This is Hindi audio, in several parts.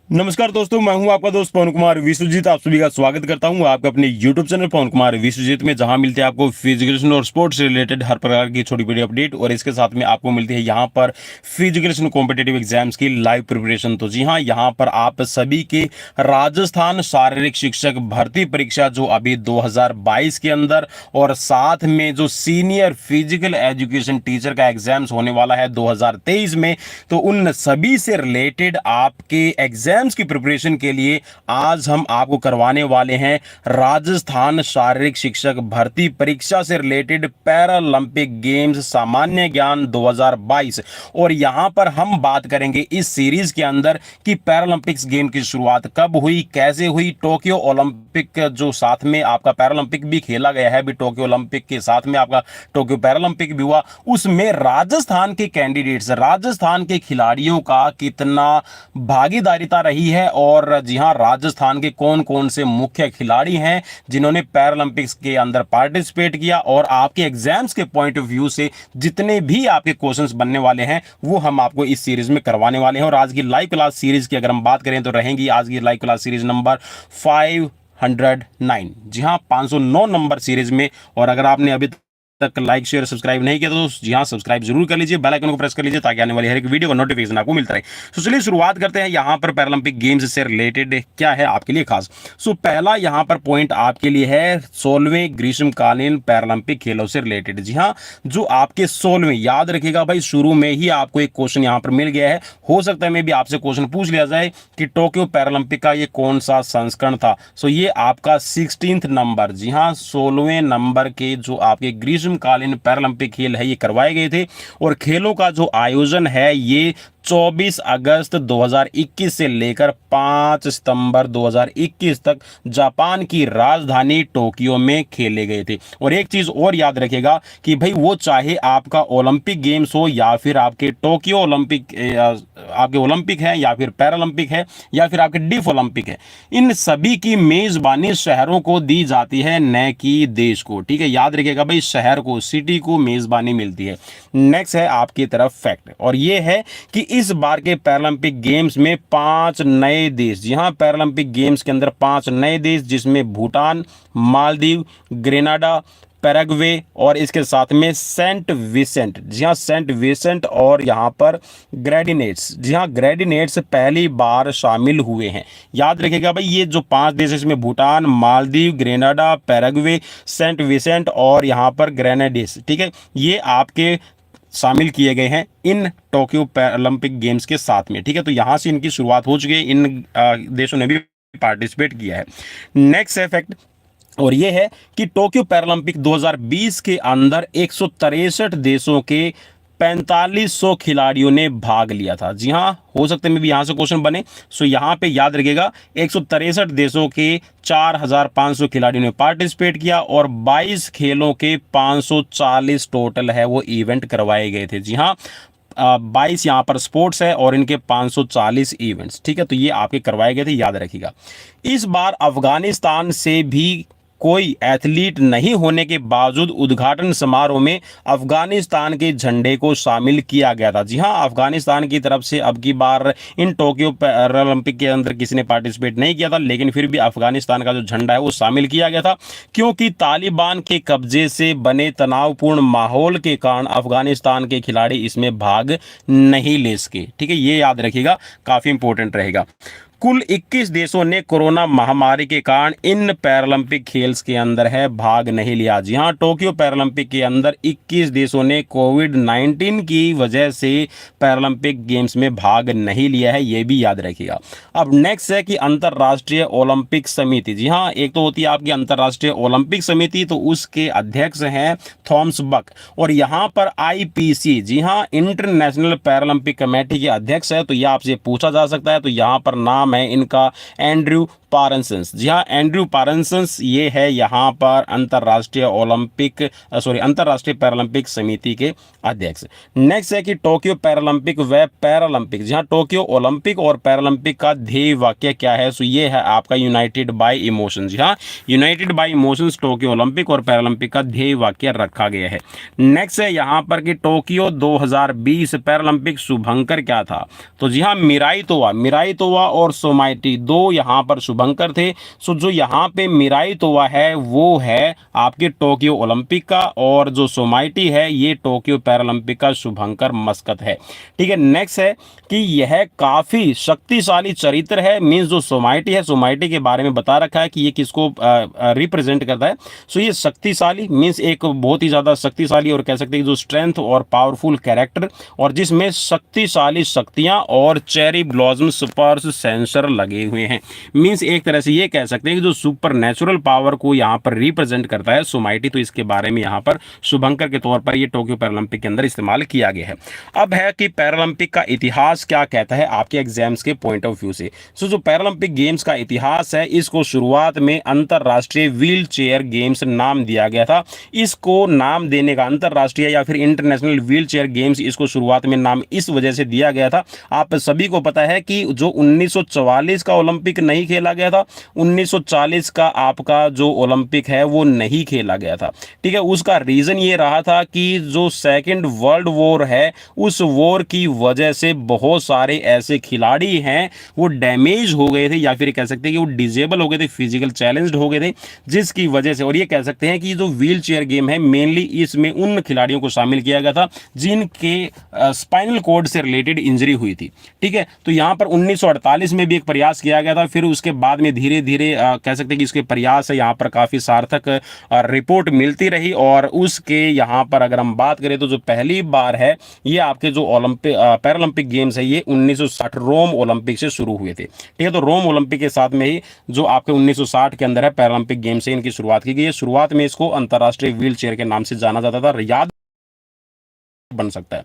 नमस्कार दोस्तों, मैं हूं आपका दोस्त पवन कुमार विश्वजीत। आप सभी का स्वागत करता हूं आपके अपने YouTube चैनल पवन कुमार विश्वजीत में, जहां मिलते हैं आपको फिजिकल और स्पोर्ट्स से रिलेटेड हर प्रकार की छोटी बड़ी अपडेट। और इसके साथ में आपको मिलती है यहां पर फिजिकल कॉम्पिटेटिव एग्जाम्स की लाइव प्रिपरेशन। तो जी हां, यहां पर आप सभी के राजस्थान शारीरिक शिक्षक भर्ती परीक्षा जो अभी 2022 के अंदर, और साथ में जो सीनियर फिजिकल एजुकेशन टीचर का एग्जाम्स होने वाला है 2023 में, तो उन सभी से रिलेटेड आपके एग्जाम की प्रिपरेशन के लिए आज हम आपको करवाने वाले हैं राजस्थान शारीरिक शिक्षक भर्ती परीक्षा से रिलेटेड पैरालंपिक गेम्स सामान्य ज्ञान 2022। और यहां पर हम बात करेंगे इस सीरीज के अंदर कि पैरालंपिक्स गेम की शुरुआत कब हुई, कैसे हुई, टोक्यो ओलंपिक जो साथ में आपका पैरालंपिक भी खेला गया है, भी टोक्यो ओलंपिक के साथ में आपका टोक्यो पैरालंपिक भी हुआ, उसमें राजस्थान के कैंडिडेट्स, राजस्थान के खिलाड़ियों का कितना भागीदारिता रही है। और जी हां, राजस्थान के कौन कौन से मुख्य खिलाड़ी हैं जिन्होंने पैरालंपिक्स के अंदर पार्टिसिपेट किया, और आपके एग्जाम्स के पॉइंट ऑफ व्यू से जितने भी आपके क्वेश्चंस बनने वाले हैं वो हम आपको इस सीरीज में करवाने वाले हैं। और आज की लाइव क्लास सीरीज की अगर हम बात करें तो रहेंगी आज की लाइव क्लास सीरीज नंबर 509। जी हां, 509 नंबर सीरीज में। और अगर आपने अभी तक लाइक शेयर सब्सक्राइब नहीं किया तो जी हाँ, सब्सक्राइब जरूर कर लीजिए, बेल आइकन को प्रेस कर लीजिए ताकि आने वाली हर एक वीडियो का नोटिफिकेशन आपको मिलता रहे। तो चलिए शुरुआत करते हैं यहाँ पर पैरालंपिक गेम्स से रिलेटेड क्या है आपके लिए खास। पहला यहाँ पर पॉइंट आपके लिए है 16वें ग्रीष्मकालीन पैरालंपिक खेलों से रिलेटेड। जी हाँ, जो आपके 16वें, याद रखिएगा भाई, शुरू में ही आपको एक क्वेश्चन यहाँ पर मिल गया है, हो सकता है मैं भी आपसे क्वेश्चन पूछ लिया जाए कि टोक्यो पैरालंपिक का ये कौन सा संस्करण था। ये आपका 16th नंबर, जी हाँ, 16वें नंबर के जो आपके ग्रीष्मकालीन पैरालंपिक खेल है ये करवाए गए थे। और खेलों का जो आयोजन है ये 24 अगस्त 2021 से लेकर 5 सितंबर 2021 तक जापान की राजधानी टोक्यो में खेले गए थे। और एक चीज और याद रखिएगा कि भाई वो चाहे आपका ओलंपिक गेम्स हो या फिर आपके टोक्यो ओलंपिक, आपके ओलंपिक है या फिर पैरालंपिक है या फिर आपके डिफ ओलंपिक है, इन सभी की मेजबानी शहरों को दी जाती है, न कि देश को। ठीक है, याद रखिएगा भाई, शहर को, सिटी को मेजबानी मिलती है। नेक्स्ट है आपकी तरफ फैक्ट, और ये है कि इस बार के पैरालंपिक गेम्स में 5 नए देश, जी हां, पैरालंपिक गेम्स के अंदर 5 नए देश, जिसमें भूटान, मालदीव, ग्रेनाडा, पैराग्वे और इसके साथ में सेंट विसेंट, जी हाँ, सेंट विसेंट और यहाँ पर ग्रेडिनेट्स, जी हाँ, ग्रेडिनेट्स पहली बार शामिल हुए हैं। याद रखिएगा भाई, ये जो 5 देश है इसमें Bhutan, Maldives, Grenada, Paraguay, Saint Vincent और यहाँ पर ग्रेनेडिस, ठीक है, ये आपके शामिल किए गए हैं इन टोक्यो पैरालंपिक गेम्स के साथ में। ठीक है, तो यहां से इनकी शुरुआत हो चुकी है, इन देशों ने भी पार्टिसिपेट किया है। नेक्स्ट है फैक्ट, और यह है कि टोक्यो पैरालंपिक 2020 के अंदर 163 देशों के 4500 खिलाड़ियों ने भाग लिया था। जी हाँ, हो सकता है मैं भी यहां से क्वेश्चन बने। यहां पे याद रखिएगा 163 देशों के 4500 खिलाड़ियों ने पार्टिसिपेट किया और 22 खेलों के 540 टोटल है वो इवेंट करवाए गए थे। जी हाँ, 22 यहाँ पर स्पोर्ट्स है और इनके 540 इवेंट्स। ठीक है, तो ये आपके करवाए गए थे, याद रखिएगा। इस बार अफगानिस्तान से भी कोई एथलीट नहीं होने के बावजूद उद्घाटन समारोह में अफगानिस्तान के झंडे को शामिल किया गया था। जी हां, अफगानिस्तान की तरफ से अब की बार इन टोक्यो पैरालंपिक के अंदर किसी ने पार्टिसिपेट नहीं किया था, लेकिन फिर भी अफगानिस्तान का जो झंडा है वो शामिल किया गया था, क्योंकि तालिबान के कब्जे से बने तनावपूर्ण माहौल के कारण अफगानिस्तान के खिलाड़ी इसमें भाग नहीं ले सके। ठीक है, ये याद रखिएगा, काफी इंपॉर्टेंट रहेगा। कुल 21 देशों ने कोरोना महामारी के कारण इन पैरालंपिक खेल्स के अंदर है भाग नहीं लिया। जी हां, टोक्यो पैरालंपिक के अंदर 21 देशों ने कोविड-19 की वजह से पैरालंपिक गेम्स में भाग नहीं लिया है, यह भी याद रखिएगा। अब नेक्स्ट है कि अंतर्राष्ट्रीय ओलंपिक समिति, जी हां, एक तो होती है आपकी अंतर्राष्ट्रीय ओलंपिक समिति, तो उसके अध्यक्ष हैं थॉमस बक, और यहां पर आईपीसी, जी हां, इंटरनेशनल पैरालंपिक कमेटी के अध्यक्ष है। तो यह आपसे पूछा जा सकता है, तो यहां पर नाम है इनका एंड्रयू पारन्सन्स। जी हाँ, एंड्रयू पारन्सन्स ये है यहाँ पर अंतर्राष्ट्रीय पैरालंपिक समिति के अध्यक्ष। नेक्स्ट है कि टोक्यो पैरालंपिक व पैरालंपिक। जी हाँ, टोक्यो ओलंपिक और पैरालंपिक का ध्येय वाक्य क्या है? सो ये है आपका यूनाइटेड बाय इमोशन। जी हाँ, united by emotions Tokyo Olympic और पैरालंपिक का ध्येय वाक्य रखा गया है। नेक्स्ट है यहाँ पर कि टोक्यो 2020 पैरालंपिक शुभंकर क्या था? तो जी हाँ, मिराई तोवा और सोमाइटी दो यहाँ पर शुभंकर थे। सो जो यहाँ पे मिराई तोवा है वो है आपके टोक्यो ओलंपिक का, और जो सोमाइटी है ये टोक्यो पैरालंपिक का शुभंकर मस्कत है। ठीक है, नेक्स्ट है कि यह काफी शक्तिशाली चरित्र है। मींस जो सोमाइटी है, सोमाइटी के बारे में बता रखा है कि ये किसको रिप्रेजेंट करता है। सो ये शक्तिशाली मींस एक बहुत ही ज्यादा शक्तिशाली और कह सकते हैं जो स्ट्रेंथ और पावरफुल कैरेक्टर, और जिसमें शक्तिशाली शक्तियां और चेरी ब्लॉसम सुपर सेंसर लगे हुए हैं। मींस एक तरह से ये कह सकते हैं कि जो सुपर नेचुरल पावर को यहाँ पर रिप्रेजेंट करता है सोमाइटी। तो इसके बारे में यहाँ पर शुभंकर के तौर पर ये टोक्यो पैरालंपिक के अंदर इस्तेमाल किया गया है। अब है कि पैरालंपिक का इतिहास क्या कहता है आपके एग्जाम्स के पॉइंट ऑफ व्यू से। सो जो पैरालंपिक गेम्स का इतिहास है, इसको शुरुआत में अंतरराष्ट्रीय व्हील चेयर गेम्स नाम दिया गया था। इसको नाम देने का अंतरराष्ट्रीय या फिर इंटरनेशनल व्हील चेयर गेम्स, इसको शुरुआत में नाम इस वजह से दिया गया था। आप सभी को पता है कि जो 1944 का ओलंपिक नहीं खेला गया था, 1940 का आपका जो ओलंपिक है वो नहीं खेला गया था। ठीक है, उसका रीजन ये रहा था कि जो सेकेंड वर्ल्ड वॉर है, उस वॉर की वजह से बहुत सारे ऐसे खिलाड़ी हैं वो डैमेज हो गए थे, या फिर कह सकते हैं कि वो डिजेबल हो गए थे, फिजिकल चैलेंज्ड हो गए थे, जिसकी वजह से, और ये कह सकते हैं कि जो व्हील चेयर गेम है मेनली इसमें उन खिलाड़ियों को शामिल किया गया था जिनके स्पाइनल कॉर्ड से रिलेटेड इंजरी हुई थी। ठीक है, तो यहाँ पर 1948 में भी एक प्रयास किया गया था। फिर उसके बाद में धीरे धीरे कह सकते हैं कि इसके प्रयास है यहाँ पर काफी सार्थक रिपोर्ट मिलती रही, और उसके यहाँ पर अगर हम बात करें तो जो पहली बार है ये आपके जो पैरालंपिक गेम्स है ये 1960 रोम ओलंपिक से शुरू हुए थे। ठीक है, तो रोम ओलंपिक के साथ में ही जो आपके 1960 के अंदर है पैरालंपिक गेम्स से इनकी शुरुआत की गई है। शुरुआत में इसको अंतर्राष्ट्रीय व्हील चेयर के नाम से जाना जाता था, याद बन सकता है।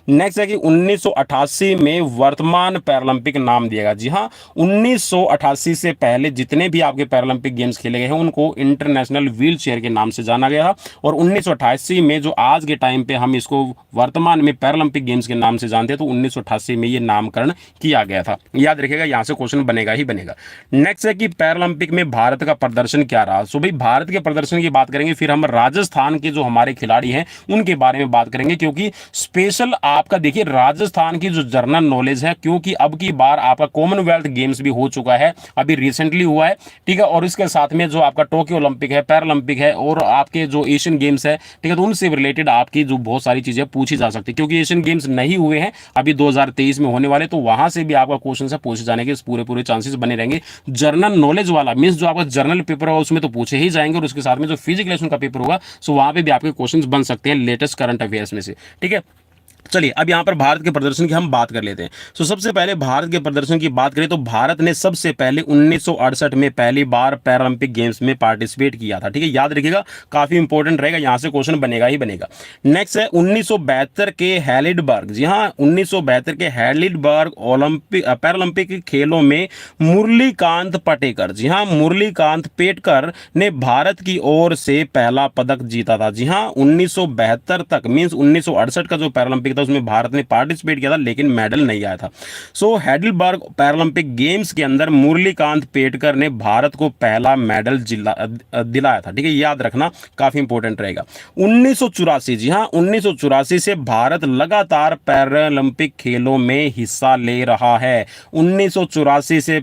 नेक्स्ट है कि 1988 में वर्तमान पैरालंपिक नाम दिया गया। जी हाँ, 1988 से पहले जितने भी आपके पैरालंपिक गेम्स खेले गए हैं उनको इंटरनेशनल व्हील चेयर के नाम से जाना गया, और 1988 में जो आज के टाइम पे हम इसको वर्तमान में पैरालंपिक गेम्स के नाम से जानते हैं, तो 1988 में ये नामकरण किया गया था। याद रखिएगा, यहां से क्वेश्चन बनेगा ही बनेगा। नेक्स्ट है कि पैरालंपिक में भारत का प्रदर्शन क्या रहा। सो भाई भारत के प्रदर्शन की बात करेंगे, फिर हम राजस्थान के जो हमारे खिलाड़ी हैं उनके बारे में बात करेंगे, क्योंकि स्पेशल आपका देखिए राजस्थान की जो जनरल नॉलेज है, क्योंकि अब की बार आपका कॉमनवेल्थ गेम्स भी हो चुका है, अभी रिसेंटली हुआ है। ठीक है, और इसके साथ में जो आपका टोक्यो ओलंपिक है, पैरालंपिक है, और आपके जो एशियन गेम्स है, ठीक है, तो उनसे रिलेटेड आपकी जो बहुत सारी चीजें पूछी जा सकती है, क्योंकि एशियन गेम्स नहीं हुए हैं अभी 2023 में होने वाले, तो वहां से भी आपका क्वेश्चन से पूछे जाने के पूरे चांसेस बने रहेंगे। जनरल नॉलेज वाला मीन्स जो आपका जर्नल पेपर होगा उसमें तो पूछे ही जाएंगे, और उसके साथ में जो फिजिकल लेसन का पेपर होगा सो वहां पे भी आपके क्वेश्चंस बन सकते हैं लेटेस्ट करंट अफेयर्स में से। ठीक है, चलिए अब यहाँ पर भारत के प्रदर्शन की हम बात कर लेते हैं। सो सबसे पहले भारत के प्रदर्शन की बात करें तो भारत ने सबसे पहले 1968 में पहली बार पैरालंपिक गेम्स में पार्टिसिपेट किया था। ठीक है, याद रखिएगा, काफी इंपॉर्टेंट रहेगा, यहाँ से क्वेश्चन बनेगा ही बनेगा। नेक्स्ट है 1972 के हेलिडबर्ग। जी हाँ, 1972 के हेलिडबर्ग ओलंपिक पैरालंपिक खेलों में मुरलीकांत पटेकर, जी हाँ, मुरलीकांत पेटकर ने भारत की ओर से पहला पदक जीता था। जी हाँ, 1972 तक मीन्स 1968 का जो पैरालंपिक था उसमें भारत ने पार्टिसिपेट किया था लेकिन मेडल नहीं आया था। सो हेडलबर्ग पैरालंपिक गेम्स के अंदर मुरलीकांत पेटकर ने भारत को पहला मेडल दिलाया था। ठीक है, याद रखना, काफी इंपॉर्टेंट रहेगा। 1984, जी हाँ, 1984 से भारत लगातार पैरालंपिक खेलों में हिस्सा ले रहा है। 1984 से,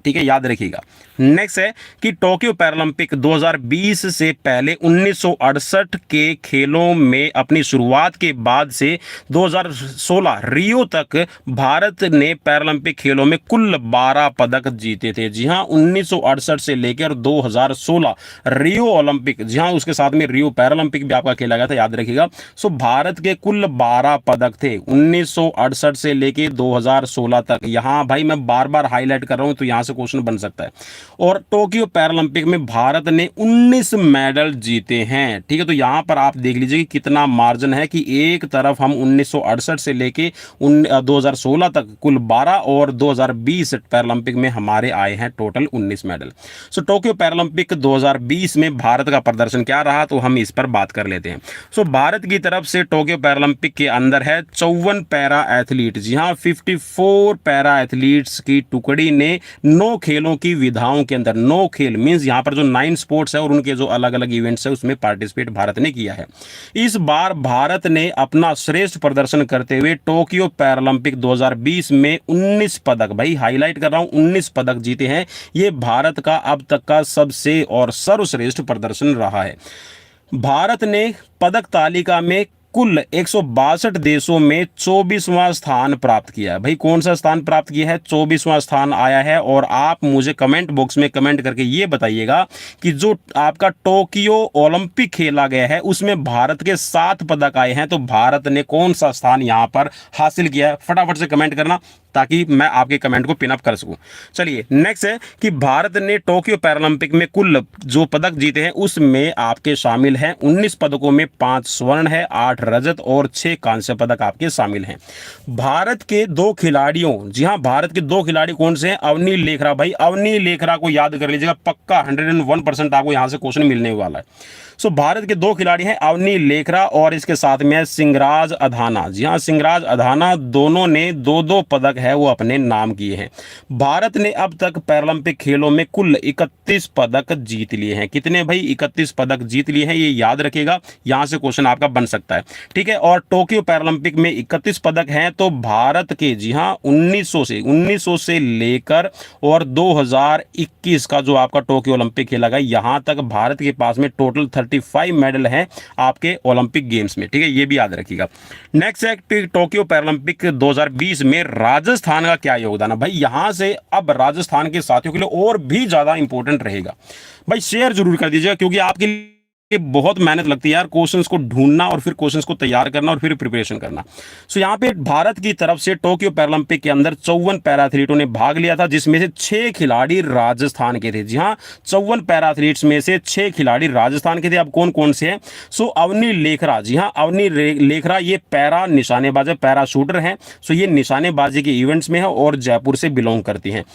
ठीक है, याद रखिएगा। नेक्स्ट है कि टोक्यो पैरालंपिक 2020 से पहले 1968 के खेलों में अपनी शुरुआत के बाद से 2016 रियो तक भारत ने पैरालंपिक खेलों में कुल 12 पदक जीते थे। जी हां, 1968 से लेकर 2016 रियो ओलंपिक, जी हां, उसके साथ में रियो पैरालंपिक भी आपका खेला गया था, याद रखिएगा। सो भारत के कुल 12 पदक थे 1968 से लेकर 2016 तक। यहां भाई मैं बार बार हाईलाइट कर रहा हूं तो यहां से से क्वेश्चन बन सकता है। और टोक्यो पैरालंपिक में भारत ने 19 मेडल जीते हैं, ठीक है। तो यहाँ पर आप देख लीजिए कि कितना मार्जिन है कि एक तरफ हम 1968 से लेके 2016 तक कुल 12 और 2020 पैरालंपिक में हमारे आए हैं टोटल 19 मेडल। सो टोक्यो पैरालंपिक 2020 में भारत का प्रदर्शन क्या रहा, तो हम इस पर बात कर लेते हैं। सो भारत की तरफ से टोक्यो पैरालंपिक के अंदर है 54 पैरा एथलीट, जी हाँ 54 पैरा एथलीट्स की टुकड़ी ने 9 खेलों की विधाओं के अंदर, 9 खेल मींस यहाँ पर जो 9 स्पोर्ट्स है और उनके जो अलग अलग इवेंट्स है उसमें पार्टिसिपेट भारत ने किया है। इस बार भारत ने अपना श्रेष्ठ प्रदर्शन करते हुए टोक्यो पैरालंपिक 2020 में 19 पदक, भाई हाईलाइट कर रहा हूं, 19 पदक जीते हैं। ये भारत का अब तक का सबसे और सर्वश्रेष्ठ प्रदर्शन रहा है। भारत ने पदक तालिका में कुल 162 देशों में 24वां स्थान प्राप्त किया है। भाई कौन सा स्थान प्राप्त किया है, 24वां स्थान आया है। और आप मुझे कमेंट बॉक्स में कमेंट करके ये बताइएगा कि जो आपका टोक्यो ओलंपिक खेला गया है उसमें भारत के 7 पदक आए हैं, तो भारत ने कौन सा स्थान यहां पर हासिल किया है, फटाफट से कमेंट करना ताकि मैं आपके कमेंट को पिन अप कर सकूं। चलिए नेक्स्ट है कि भारत ने टोक्यो पैरालंपिक में कुल जो पदक जीते हैं उसमें आपके शामिल हैं 19 पदकों में 5 स्वर्ण है, 8 रजत और 6 कांस्य पदक आपके शामिल हैं। भारत के 2 खिलाड़ियों, जी हां भारत के 2 खिलाड़ी कौन से हैं, अवनी लेखरा, भाई अवनी लेखरा को याद कर लीजिएगा, पक्का 101% आपको यहां से क्वेश्चन मिलने वाला है। सो भारत के 2 खिलाड़ी हैं अवनी लेखरा और इसके साथ में है सिंगराज अधाना, जी हां सिंगराज अधाना, दोनों ने 2-2 पदक है वो अपने नाम किए हैं। भारत ने अब तक पैरालंपिक खेलों में कुल 31 पदक जीत लिए हैं। कितने भाई, 31 पदक जीत लिए हैं, ये याद रखिएगा, यहां से क्वेश्चन आपका बन सकता है, ठीक है। और टोक्यो पैरालंपिक में 31 पदक हैं, तो भारत के जी हां 1900 से लेकर और 2021 का जो आपका टोक्यो ओलंपिक खेला गया यहां तक भारत के पास में टोटल 35 मेडल हैं आपके ओलंपिक गेम्स में, ठीक है, ये भी याद रखिएगा। नेक्स्ट है टोक्यो पैरालंपिक 2020 में राजस्थान का क्या योगदान है। भाई यहां से अब राजस्थान के साथियों के लिए और भी ज्यादा इंपॉर्टेंट रहेगा, भाई शेयर जरूर कर दीजिएगा क्योंकि आपके लिए बहुत मेहनत लगती है यार क्वेश्चंस को ढूंढना और फिर क्वेश्चंस को तैयार करना और फिर प्रिपरेशन करना। सो यहाँ पे भारत की तरफ से टोक्यो पैरालंपिक के अंदर 54 पैरा एथलीटों ने भाग लिया था जिसमें से 6 खिलाड़ी राजस्थान के थे। जी हाँ 54 पैरा एथलीट्स में से 6 खिलाड़ी राजस्थान के थे। अब कौन कौन से हैं, सो अवनी लेखरा, जी हाँ अवनी लेखरा ये पैरा निशानेबाज है, पैरा शूटर हैं। सो ये निशानेबाजी के इवेंट्स में है और जयपुर से बिलोंग करती हैं।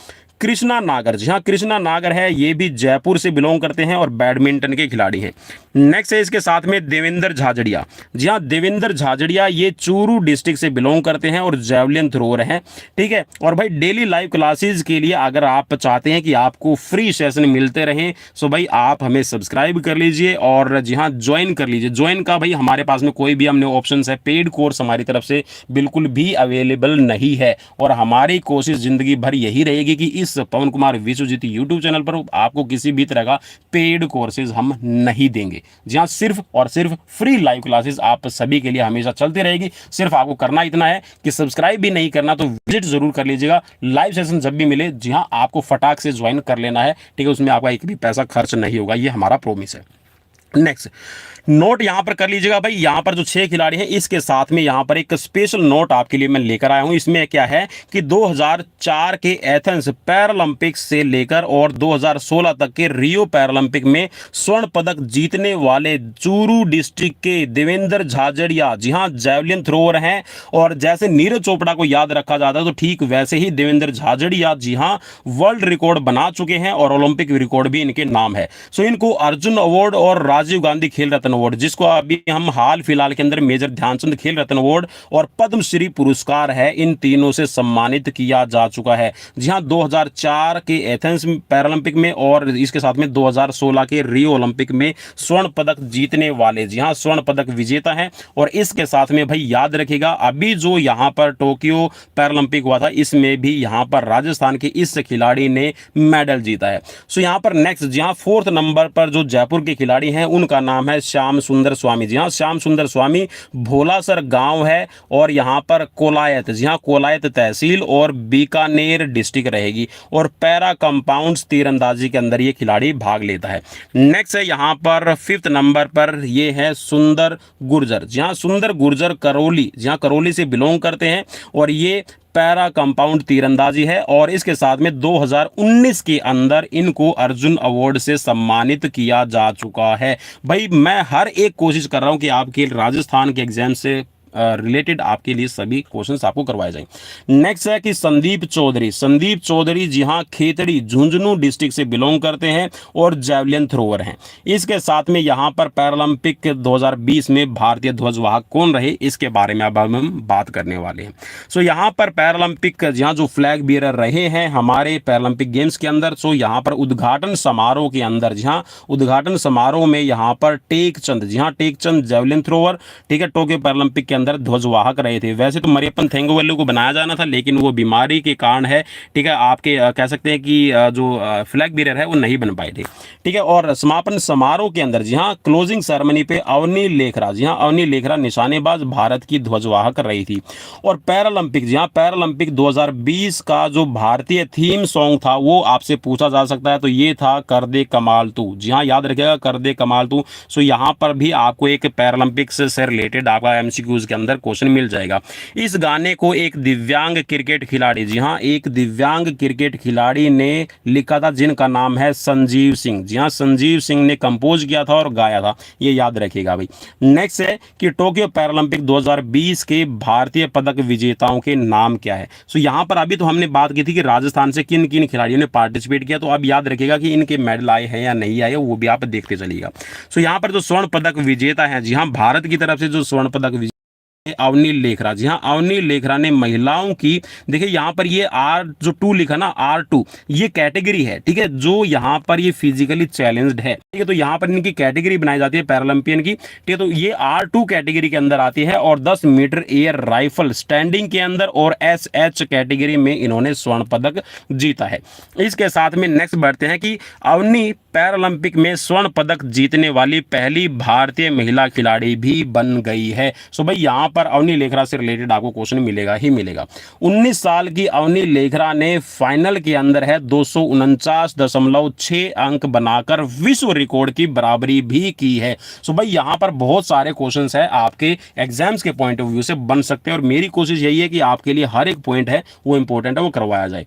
कृष्णा नागर, जी हाँ कृष्णा नागर है, ये भी जयपुर से बिलोंग करते हैं और बैडमिंटन के खिलाड़ी हैं। नेक्स्ट है इसके साथ में देवेंद्र झाझड़िया, जी हाँ देवेंद्र झाझड़िया ये चूरू डिस्ट्रिक्ट से बिलोंग करते हैं और जैवलिन थ्रोअर हैं, ठीक है। और भाई डेली लाइव क्लासेस के लिए अगर आप चाहते हैं कि आपको फ्री सेशन मिलते रहें सो भाई आप हमें सब्सक्राइब कर लीजिए और जी हाँ ज्वाइन कर लीजिए। ज्वाइन का भाई हमारे पास में कोई भी हमने ऑप्शन है, पेड कोर्स हमारी तरफ से बिल्कुल भी अवेलेबल नहीं है और हमारी कोशिश जिंदगी भर यही रहेगी कि इस पवन कुमार विश्वजीत यूट्यूब चैनल पर आपको किसी भी तरह का पेड कोर्सेज हम नहीं देंगे। जहां सिर्फ और सिर्फ फ्री लाइव क्लासेस आप सभी के लिए हमेशा चलती रहेगी। सिर्फ आपको करना इतना है कि सब्सक्राइब भी नहीं करना तो विजिट जरूर कर लीजिएगा। लाइव सेशन जब भी मिले जी हां आपको फटाक से ज्वाइन कर लेना है, ठीक है, उसमें आपका एक भी पैसा खर्च नहीं होगा, ये हमारा प्रॉमिस है। नेक्स्ट नोट यहां पर कर लीजिएगा भाई, यहां पर जो 6 खिलाड़ी हैं इसके साथ में यहां पर एक स्पेशल नोट आपके लिए मैं लेकर आया हूं। इसमें क्या है कि 2004 के एथेंस पैरालंपिक्स से लेकर और 2016 तक के रियो पैरालंपिक में स्वर्ण पदक जीतने वाले चूरू डिस्ट्रिक्ट के देवेंद्र झाझड़िया, जी हां जैवलिन थ्रोअर हैं। और जैसे नीरज चोपड़ा को याद रखा जाता है तो ठीक वैसे ही देवेंद्र झाझड़िया जी हां वर्ल्ड रिकॉर्ड बना चुके हैं और ओलंपिक रिकॉर्ड भी इनके नाम है। सो इनको अर्जुन अवार्ड और राजीव गांधी खेल रत्न अवार्ड, जिसको अभी हम हाल फिलहाल के अंदर मेजर ध्यानचंद खेल रत्न अवार्ड और पद्मश्री पुरस्कार है, इन तीनों से सम्मानित किया जा चुका है। जी हां 2004 के एथेंस पैरालंपिक में और इसके साथ में 2016 के रियो ओलंपिक में स्वर्ण पदक जीतने वाले, जी हां स्वर्ण पदक विजेता हैं। और इसके साथ में भाई याद रखिएगा अभी जो यहां पर टोक्यो पैरालंपिक हुआ था इसमें भी यहां पर राजस्थान के इस खिलाड़ी ने मेडल जीता है। सो यहां पर नेक्स्ट जी हां 4th नंबर पर जो जयपुर के खिलाड़ी हैं उनका नाम है श्याम सुंदर स्वामी। जी हां श्याम सुंदर स्वामी, भोलासर गांव है और यहां पर कोलायत, जी हां कोलायत तहसील और बीकानेर डिस्ट्रिक्ट रहेगी और पैरा कंपाउंड्स तीरंदाजी के अंदर ये खिलाड़ी भाग लेता है। नेक्स्ट है यहां पर 5th नंबर पर ये है सुंदर गुर्जर। जी हां सुंदर गुर्जर करौली, जी हां करौली से बिलोंग करते हैं और ये पैरा कंपाउंड तीरंदाजी है और इसके साथ में 2019 के अंदर इनको अर्जुन अवार्ड से सम्मानित किया जा चुका है। भाई मैं हर एक कोशिश कर रहा हूं कि आपके राजस्थान के एग्जाम से रिलेटेड आपके लिए सभी क्वेश्चंस आपको करवाए जाएं। नेक्स्ट है कि संदीप चौधरी, संदीप चौधरी जी हाँ खेतड़ी झुंझुनू डिस्ट्रिक्ट से बिलोंग करते हैं और जैवलिन थ्रोअर हैं। इसके साथ में यहाँ पर पैरालंपिक 2020 में भारतीय ध्वजवाहक कौन रहे इसके बारे में अब हम बात करने वाले हैं। सो यहाँ पर पैरालंपिक जहाँ जो फ्लैग बियरर रहे हैं हमारे पैरालंपिक गेम्स के अंदर, सो यहाँ पर उद्घाटन समारोह के अंदर जहाँ उद्घाटन समारोह में यहाँ पर टेकचंद, जी हाँ टेकचंद जैवलिन थ्रोअर, ठीक है, टोक्यो पैरालंपिक के अंदर ध्वजवाहक रहे थे। वैसे तो मरियप्पन थेंगुवेलु को बनाया जाना था लेकिन वो बीमारी के कारण है, ठीक है, आपके कह सकते हैं कि जो फ्लैग बीरर है वो नहीं बन पाए थे, ठीक है। और समापन समारोह के अंदर जी हाँ क्लोजिंग सेरेमनी पे अवनी लेखरा, जी हाँ अवनी लेखरा निशानेबाज भारत की ध्वजवाहक रही थी। और पैरालंपिक, जी हाँ पैरालंपिक 2020 का जो भारतीय थीम सॉन्ग था वो आपसे पूछा जा सकता है, तो ये था कर दे कमाल तू, जी हाँ याद रखिएगा कर दे कमाल तू। सो यहाँ पर भी आपको एक पैरालंपिक्स से रिलेटेड आपका एमसीक्यूज के अंदर क्वेश्चन मिल जाएगा। इस गाने को एक दिव्यांग क्रिकेट खिलाड़ी, जी हाँ एक दिव्यांग क्रिकेट खिलाड़ी ने लिखा था जिनका नाम है संजीव सिंह, जी हाँ संजीव सिंह ने कंपोज किया था और गाया था, ये याद रखिएगा भाई। नेक्स्ट है कि टोक्यो पैरालंपिक 2020 के भारतीय पदक विजेताओं के नाम क्या है। सो यहाँ पर अभी तो हमने बात की थी कि राजस्थान से किन किन खिलाड़ियों ने पार्टिसिपेट किया, तो अब याद रखिएगा कि इनके मेडल आए हैं या नहीं आए वो भी आप देखते चलिएगा। सो यहाँ पर जो स्वर्ण पदक विजेता है, जी हाँ भारत की तरफ से जो स्वर्ण पदक अवनी लेखरा, जी हाँ अवनी लेखरा ने महिलाओं की, देखिए यहाँ पर ये जो 2 लिखा ना R2 ये कैटेगरी है, ठीक है, जो यहाँ पर ये फिजिकली चैलेंज्ड है, ठीक है, तो यहाँ पर इनकी कैटेगरी बनाई जाती है पैरालंपियन की, ठीक है, तो ये R2 कैटेगरी के अंदर आती है। और 10 मीटर एयर राइफल स्टैंडिंग के अंदर और SH कैटेगरी में इन्होंने स्वर्ण पदक जीता है। इसके साथ में नेक्स्ट बढ़ते हैं कि अवनी पैरालंपिक में स्वर्ण पदक जीतने वाली पहली भारतीय महिला खिलाड़ी भी बन गई है। सो भाई यहाँ पर अवनी लेखरा से रिलेटेड आपको क्वेश्चन मिलेगा ही मिलेगा। 19 साल की अवनी लेखरा ने फाइनल के अंदर है 249.6 अंक बनाकर विश्व रिकॉर्ड की बराबरी भी की है। सो भाई यहाँ पर बहुत सारे क्वेश्चंस है आपके एग्जाम्स के पॉइंट ऑफ व्यू से बन सकते हैं और मेरी कोशिश यही है कि आपके लिए हर एक पॉइंट है वो इंपॉर्टेंट है वो करवाया जाए।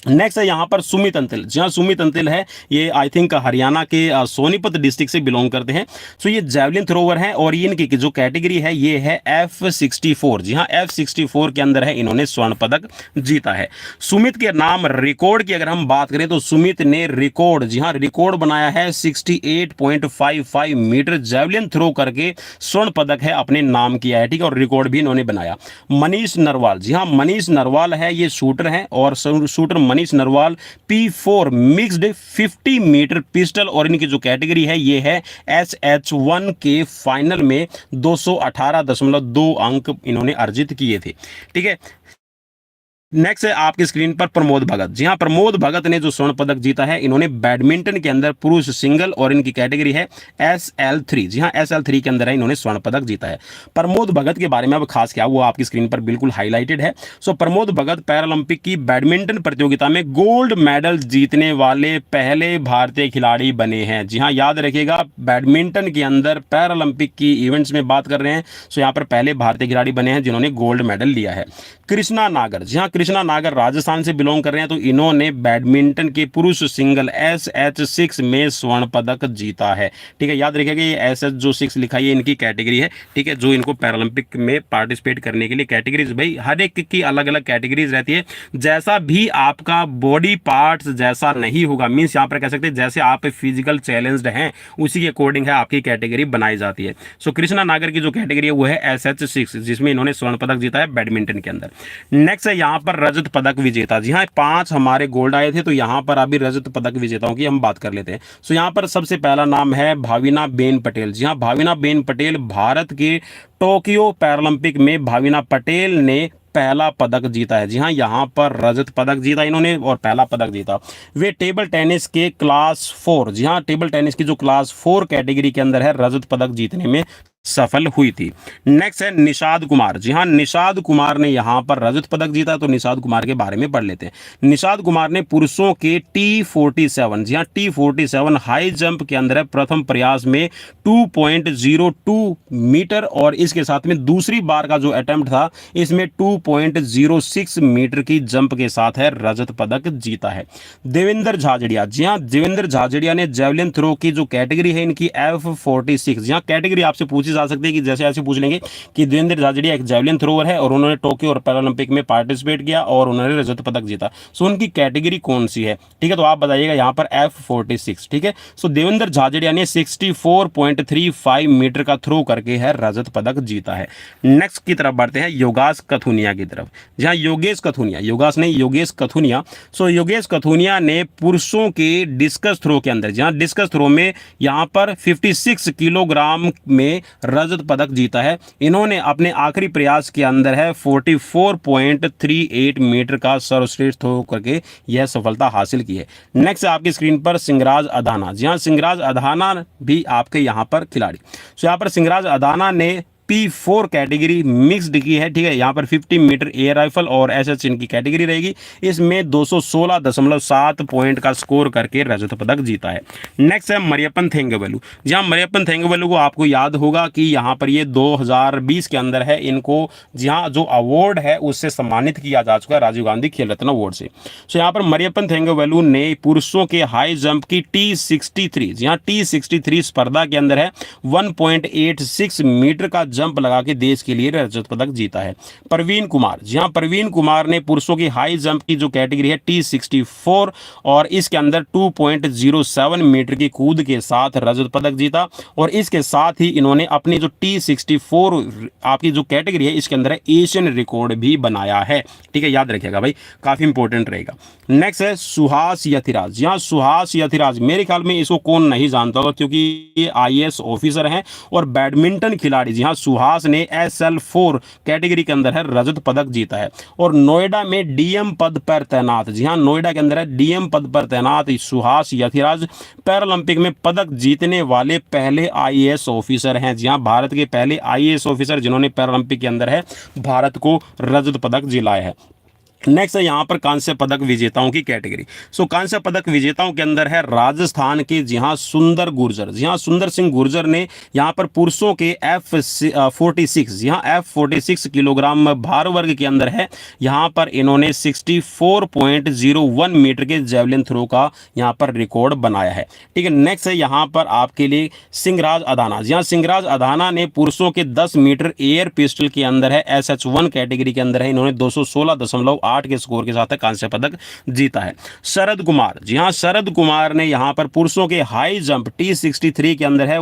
नेक्स्ट है यहाँ पर सुमित अंतिल, जहाँ सुमित अंतिल है ये आई थिंक हरियाणा के सोनीपत डिस्ट्रिक्ट से बिलोंग करते हैं। सो ये जैवलिन थ्रोवर हैं और ये इनकी जो कैटेगरी है ये है F64, जी हाँ F64 के अंदर है इन्होंने स्वर्ण पदक जीता है। सुमित के नाम रिकॉर्ड की अगर हम बात करें तो सुमित ने रिकॉर्ड, जी हाँ रिकॉर्ड बनाया है 68.55 मीटर जैवलिन थ्रो करके स्वर्ण पदक है अपने नाम किया है, ठीक है, और रिकॉर्ड भी इन्होंने बनाया। मनीष नरवाल, जी हाँ मनीष नरवाल है ये शूटर हैं और shooter Manish Narwal P4 mixed 50 metre pistol और इनकी जो कैटेगरी है ये है SH1 के फाइनल में 218.2 अंक इन्होंने अर्जित किए थे, ठीक है। नेक्स्ट है आपकी स्क्रीन पर प्रमोद भगत, जी हाँ प्रमोद भगत ने जो स्वर्ण पदक जीता है इन्होंने बैडमिंटन के अंदर पुरुष सिंगल और इनकी कैटेगरी है SL3, जी हाँ SL3 के अंदर है इन्होंने स्वर्ण पदक जीता है। प्रमोद भगत के बारे में अब खास क्या वो आपकी स्क्रीन पर बिल्कुल हाईलाइटेड है। सो प्रमोद भगत पैरालंपिक की बैडमिंटन प्रतियोगिता में गोल्ड मेडल जीतने वाले पहले भारतीय खिलाड़ी बने हैं। जी हाँ याद रखिएगा बैडमिंटन के अंदर पैरालंपिक की इवेंट्स में बात कर रहे हैं, सो यहाँ पर पहले भारतीय खिलाड़ी बने हैं जिन्होंने गोल्ड मेडल लिया है। कृष्णा नागर, जी हाँ कृष्णा नागर राजस्थान से बिलोंग कर रहे हैं, तो इन्होंने बैडमिंटन के पुरुष सिंगल SH6 में स्वर्ण पदक जीता है, ठीक है। याद रखिएगा ये SH जो 6 लिखा है इनकी कैटेगरी है, ठीक है, जो इनको पैरालंपिक में पार्टिसिपेट करने के लिए कैटेगरीज, भाई हर एक की अलग अलग कैटेगरीज रहती है। जैसा भी आपका बॉडी पार्ट्स जैसा नहीं होगा, मीन्स यहाँ पर कह सकते हैं जैसे आप फिजिकल चैलेंज्ड हैं उसी के अकॉर्डिंग है आपकी कैटेगरी बनाई जाती है। सो कृष्णा नागर की जो कैटेगरी है वो है SH6 जिसमें इन्होंने स्वर्ण पदक जीता है बैडमिंटन के अंदर। नेक्स्ट है यहाँ पर रजत पदक विजेता, जी हाँ 5 हमारे गोल्ड आए थे, तो यहाँ पर अभी रजत पदक विजेताओं की हम बात कर लेते हैं। सो यहाँ पर सबसे पहला नाम है भाविना बेन पटेल, जी हाँ भाविना बेन पटेल भारत के टोक्यो पैरालंपिक में भाविना पटेल ने पहला पदक जीता है। जी हाँ यहाँ पर रजत पदक जीता इन्होंने और पहला पदक जीता। वे टेबल टेनिस के क्लास 4, जी हाँ टेबल टेनिस की जो क्लास 4 कैटेगरी के अंदर है रजत पदक जीतने में सफल हुई थी। नेक्स्ट है निषाद कुमार। जी हाँ, निषाद कुमार ने यहाँ पर रजत पदक जीता। तो निषाद कुमार के बारे में पढ़ लेते हैं। निषाद कुमार ने पुरुषों के T47, जी हाँ T47 हाई जंप के अंदर है प्रथम प्रयास में 2.02 मीटर, और इसके साथ में दूसरी बार का जो अटेम्प्ट था इसमें 2.06 मीटर की जंप के साथ है रजत पदक जीता है। देवेंद्र झाझड़िया। जी हाँ, देवेंद्र झाझड़िया ने जेवलिन थ्रो की जो कैटेगरी है इनकी F46, जी हाँ कैटेगरी आपसे पूछी जा सकती है कि जैसे ऐसे पूछ लेंगे कि देवेंद्र झाझड़िया एक जेवलिन थ्रोअर है और उन्होंने टोक्यो और पैरालंपिक में पार्टिसिपेट किया और उन्होंने रजत पदक जीता, सो उनकी कैटेगरी कौन सी है, ठीक है। तो आप बताइएगा यहाँ पर F46, ठीक है। सो देवेंद्र झाझड़िया ने 64.35 मीटर का थ्रो करके है रजत पदक जीता है। नेक्स्ट की तरफ बढ़ते हैं योगेश कथुनिया की तरफ। जहाँ योगेश कथुनिया, योगेश नहीं योगेश कथुनिया। सो योगेश कथुनिया ने पुरुषों के डिस्कस थ्रो के अंदर, जहाँ डिस्कस थ्रो में यहाँ पर 56 किलोग्राम में रजत पदक जीता है। इन्होंने अपने आखिरी प्रयास के अंदर है 44.38 मीटर का सर्वश्रेष्ठ थ्रो करके यह सफलता हासिल की है। नेक्स्ट आपकी स्क्रीन पर सिंहराज अधाना। जी हाँ, सिंहराज अधाना भी आपके यहाँ पर खिलाड़ी। सो यहाँ पर सिंहराज अधाना ने P4 कैटेगरी मिक्स्ड की है, ठीक है। यहाँ पर 50 मीटर एयर राइफल और एसएच इनकी कैटेगरी रहेगी। इसमें 216.7 पॉइंट का स्कोर करके रजत पदक जीता है। नेक्स्ट है मरियप्पन थेंगवेलु। जहाँ मरियप्पन थेंगवेलु को आपको याद होगा कि यहाँ पर ये 2020 के अंदर है, इनको जहाँ जो अवार्ड है उससे सम्मानित किया जा चुका है राजीव गांधी खेल रत्न अवार्ड से। सो यहाँ पर मरियप्पन थेंगवेलु ने पुरुषों के हाई जंप की T63, जी हाँ T63 स्पर्धा के अंदर है 1.86 मीटर का जंप लगा के देश के लिए रजत पदक जीता है। प्रवीण कुमार। जी हाँ, प्रवीण कुमार ने पुरुषों की हाई जंप की जो कैटेगरी है T64 और इसके अंदर 2.07 मीटर की कूद के साथ रजत पदक जीता, और इसके साथ ही इन्होंने अपनी जो T64 आपकी जो कैटेगरी है इसके अंदर एशियन रिकॉर्ड भी बनाया है, ठीक है। याद रखिएगा भाई, काफी इंपॉर्टेंट रहेगा। नेक्स्ट है सुहास यथिराज। जी हाँ, सुहास यथिराज, मेरे ख्याल में इसको कौन नहीं जानता होगा क्योंकि ये IAS ऑफिसर हैं और बैडमिंटन खिलाड़ी। जी हाँ, सुहास ने SL4 कैटेगरी के अंदर है रजत पदक जीता है और नोएडा में DM पद पर तैनात, जी हाँ नोएडा के अंदर है DM पद पर तैनात सुहास यथिराज पैरालंपिक में पदक जीतने वाले पहले IAS ऑफिसर हैं। जी हाँ, भारत के पहले IAS ऑफिसर जिन्होंने पैरालंपिक के अंदर है भारत को रजत पदक दिलाया है। नेक्स्ट है यहाँ पर कांस्य पदक विजेताओं की कैटेगरी। सो कांस्य पदक विजेताओं के अंदर है राजस्थान के, जी हाँ सुंदर गुर्जर। जी हाँ, सुंदर सिंह गुर्जर ने यहाँ पर पुरुषों के F46, जी हाँ F46 किलोग्राम भार वर्ग के अंदर है, यहाँ पर इन्होंने 64.01 मीटर के जेवलिन थ्रो का यहाँ पर रिकॉर्ड बनाया है, ठीक है। नेक्स्ट है यहाँ पर आपके लिए सिंहराज अधाना। जी हाँ, सिंहराज अधाना ने पुरुषों के 10 मीटर एयर पिस्टल के अंदर है SH1 कैटेगरी के अंदर है, इन्होंने 216.8 के स्कोर के साथ कांस्य पदक जीता है। शरद कुमार। जी हां, शरद कुमार ने यहां पर पुरुषों के हाई जंप T63 के अंदर है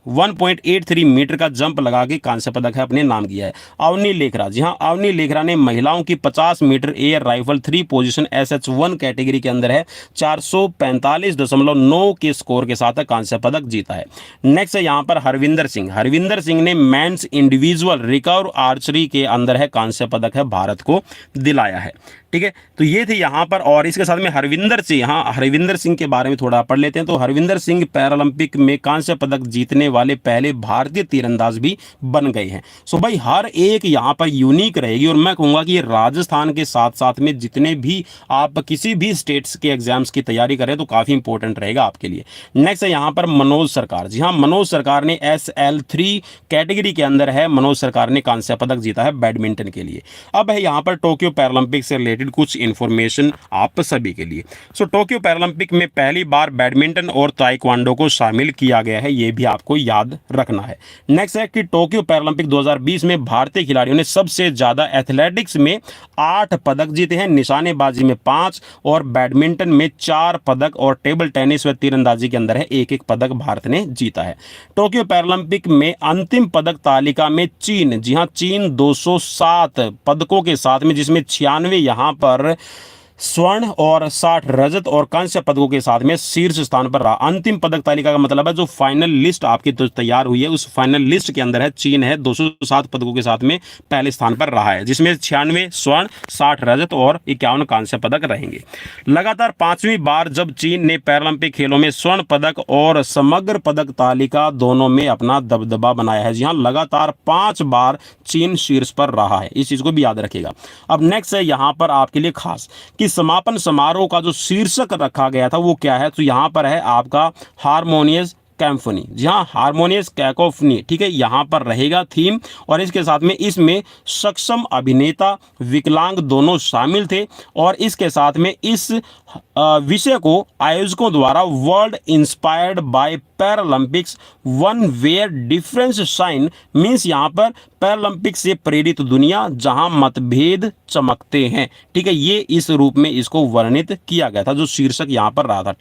1.83 मीटर का जंप लगा के कांस्य पदक है अपने नाम किया है। अवनी लेखरा। जी हां, अवनी लेखरा ने महिलाओं की 50 metre air rifle 3 position SH1 category के अंदर है 445.9 के स्कोर के साथ कांस्य पदक जीता है। नेक्स्ट है यहां पर हरविंदर सिंह। हरविंदर सिंह ने मेंस इंडिविजुअल रिकर्व आर्चरी के अंदर है कांस्य पदक है भारत को दिलाया है, ठीक है। तो ये थे यहाँ पर, और इसके साथ में हरविंदर सिंह, हाँ हरविंदर सिंह के बारे में थोड़ा पढ़ लेते हैं। तो हरविंदर सिंह पैरालंपिक में कांस्य पदक जीतने वाले पहले भारतीय तीरंदाज भी बन गए हैं। सो भाई हर एक यहाँ पर यूनिक रहेगी, और मैं कहूँगा कि ये राजस्थान के साथ साथ में जितने भी आप किसी भी स्टेट्स के एग्जाम्स की तैयारी करें तो काफ़ी इंपॉर्टेंट रहेगा आपके लिए। नेक्स्ट है यहाँ पर मनोज सरकार। जी हाँ, मनोज सरकार ने SL3 कैटेगरी के अंदर है, मनोज सरकार ने कांस्य पदक जीता है बैडमिंटन के लिए। अब है यहाँ पर टोक्यो पैरालंपिक से रिलेटेड कुछ इंफॉर्मेशन आप सभी के लिए। सो टोक्यो पैरालंपिक में पहली बार बैडमिंटन और ताइक्वांडो को शामिल किया गया है, ये भी आपको याद रखना है। नेक्स्ट है कि टोक्यो पैरालंपिक 2020 में भारतीय खिलाड़ियों ने सबसे ज्यादा एथलेटिक्स में 8 पदक जीते हैं, निशानेबाजी में 5 और बैडमिंटन में 4 पदक, और टेबल टेनिस व तीरंदाजी के अंदर है 1-1 पदक भारत ने जीता है। टोक्यो पैरालंपिक में अंतिम पदक तालिका में चीन, जी हां चीन 207 पदकों के साथ में, जिसमें 96 यहाँ पर स्वर्ण और 60 रजत और कांस्य पदकों के साथ में शीर्ष स्थान पर रहा। अंतिम पदक तालिका का मतलब है जो फाइनल लिस्ट आपकी तो तैयार हुई है, उस फाइनल लिस्ट के अंदर है चीन है 207 पदकों के साथ में पहले स्थान पर रहा है, जिसमें 96 स्वर्ण, 60 रजत और 51 कांस्य पदक रहेंगे। लगातार 5वीं बार जब चीन ने पैरालंपिक खेलों में स्वर्ण पदक और समग्र पदक तालिका दोनों में अपना दबदबा बनाया है। जी हाँ, लगातार 5 बार चीन शीर्ष पर रहा है, इस चीज को भी याद रखिएगा। अब नेक्स्ट है यहाँ पर आपके लिए खास कि समापन समारोह का जो शीर्षक रखा गया था वो क्या है, तो यहाँ पर है आपका हारमोनियस कैम्फनी। जी हाँ, हारमोनियस कैकोफनी, ठीक है, यहाँ पर रहेगा थीम। और इसके साथ में इसमें सक्षम अभिनेता विकलांग दोनों शामिल थे। और इसके साथ में इस विषय को आयोजकों द्वारा world inspired by Paralympics one where difference shine means यहाँ पर पैरालंपिक से प्रेरित दुनिया जहां मतभेद चमकते हैं, ठीक है, ये इस रूप में इसको वर्णित किया गया था, जो शीर्षक यहाँ पर रहा था,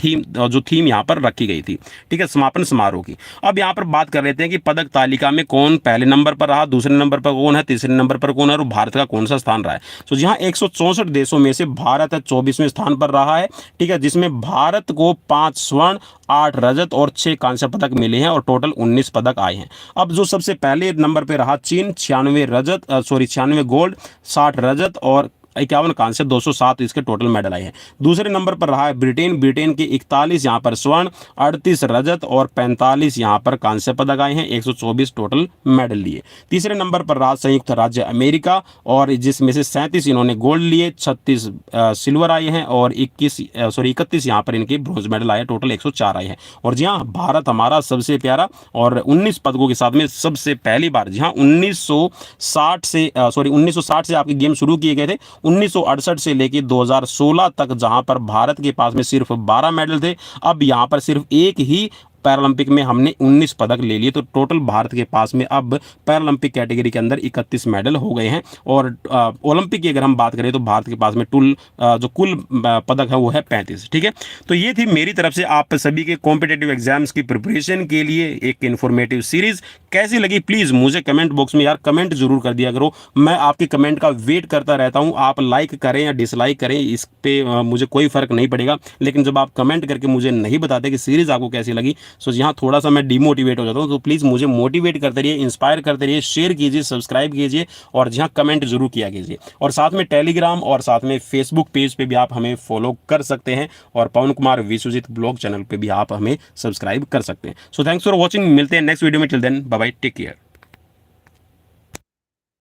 जो थीम यहाँ पर रखी गई थी, ठीक है, समापन समारोह की। अब यहाँ पर बात कर लेते हैं कि पदक तालिका में कौन पहले नंबर पर रहा, दूसरे नंबर पर कौन है, तीसरे नंबर पर कौन है और भारत का कौन सा स्थान रहा है। तो जहाँ 164 देशों में से भारत 24वें स्थान पर रहा है, ठीक है, जिसमें भारत को 5 स्वर्ण, 8 रजत और 6 कांस्य पदक मिले हैं और टोटल 19 पदक आए हैं। अब जो सबसे पहले नंबर पे रहा चीन 96 गोल्ड, 60 रजत और 51 कांस्य, 207 इसके टोटल मेडल आए हैं। दूसरे नंबर पर रहा है ब्रिटेन के 41 यहाँ पर स्वर्ण, 38 रजत और 45 यहाँ पर कांस्य पदक आए हैं, 124 टोटल मेडल लिए। तीसरे नंबर पर रहा संयुक्त राज्य अमेरिका और जिसमें से 37 इन्होंने गोल्ड लिए, 36 सिल्वर आए हैं और 31 यहाँ पर इनके ब्रॉन्ज मेडल आए, टोटल 104 आए हैं। और जी हाँ, भारत हमारा सबसे प्यारा और 19 पदकों के साथ में सबसे पहली बार, जी हाँ, 1960 से आपके गेम शुरू किए गए थे, 1968 से लेकर 2016 तक, जहां पर भारत के पास में सिर्फ 12 मेडल थे, अब यहां पर सिर्फ एक ही पैरालंपिक में हमने 19 पदक ले लिए। तो टोटल भारत के पास में अब पैरालंपिक कैटेगरी के अंदर 31 मेडल हो गए हैं। और ओलंपिक की अगर हम बात करें तो भारत के पास में जो कुल पदक है वो है 35, ठीक है। तो ये थी मेरी तरफ से आप सभी के कॉम्पिटेटिव एग्जाम्स की प्रिपरेशन के लिए एक इन्फॉर्मेटिव सीरीज। कैसी लगी प्लीज़ मुझे कमेंट बॉक्स में यार कमेंट जरूर कर दिया करो, मैं आपके कमेंट का वेट करता रहता हूँ। आप लाइक करें या डिसलाइक करें इस पे मुझे कोई फ़र्क नहीं पड़ेगा, लेकिन जब आप कमेंट करके मुझे नहीं बताते कि सीरीज़ आपको कैसी लगी, सो यहाँ थोड़ा सा मैं डिमोटिवेट हो जाता हूँ। तो प्लीज़ मुझे मोटिवेट करते रहिए, इंस्पायर करते रहिए, शेयर कीजिए, सब्सक्राइब कीजिए और जहाँ कमेंट जरूर किया कीजिए। और साथ में टेलीग्राम और साथ में फेसबुक पेज पे भी आप हमें फॉलो कर सकते हैं और पवन कुमार विश्वजीत ब्लॉग चैनल पे भी आप हमें सब्सक्राइब कर सकते हैं। सो थैंक्स फॉर वॉचिंग, मिलते हैं नेक्स्ट वीडियो में, till then bye bye, take care.